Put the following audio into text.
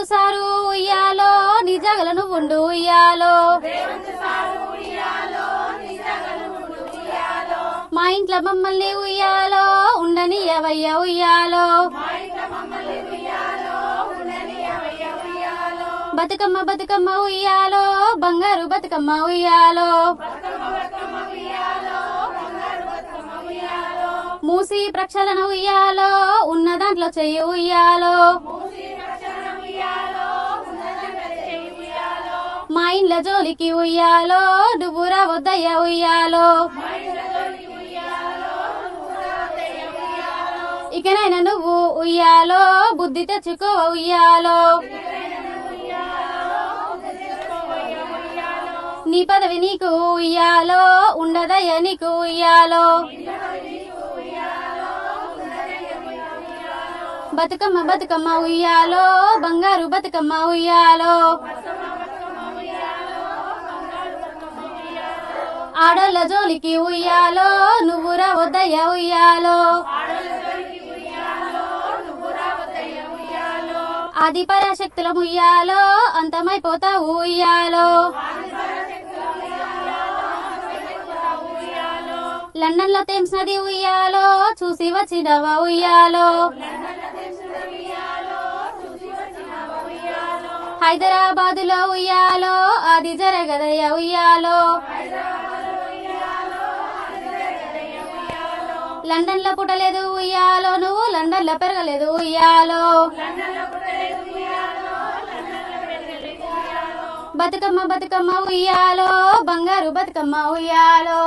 sir ఉయ్యాలో నీ జగలను ఉండు ఉయ్యాలో మా ఇంట్లో మమ్మల్ని ఉయ్యాలో ఉండనియవయ్య ఉయ్యాలో బతుకమ్మ బతుకమ్మ ఉయ్యాలో బంగారు బతుకమ్మ ఉయ్యాలో మూసి ప్రక్షాళన ఉయ్యాలో ఉన్న దాంట్లో చెయ్యి ఉయ్యాలో మా ఇండ్ల జోలికి ఉయ్యాలో నువ్వు రావద్దయ్య ఉయ్యాలో ఇకనైనా నువ్వు ఉయ్యాలో బుద్ధి తెచ్చుకో ఉయ్యాలో నీ పదవి నీకు ఉయ్యాలో ఉండదయ్య నీకు ఉయ్యాలో బతుకమ్మ బతుకమ్మ ఉయ్యాలో బంగారు బతుకమ్మ ఉయ్యాలో ఆడోళ్ళ జోలికి ఉయ్యాలో నువ్వు రావద్దయ్య ఉయ్యాలో ఆది పరాశక్తుల ఉయ్యాలో అంతమైపోతావు ఉయ్యాలో లండన్ లో థేమ్స్ నది ఉయ్యాలో చూసి వచ్చినవా ఉయ్యాలో హైదరాబాద్ లో ఉయ్యాలో అది జరగదయ్య ఉయ్యాలో లండన్ లో పుట్టలేదు ఉయ్యాలో నువ్వు లండన్ లో పెరగలేదు ఉయ్యాలో బతుకమ్మ బతుకమ్మ ఉయ్యాలో బంగారు బతుకమ్మ ఉయ్యాలో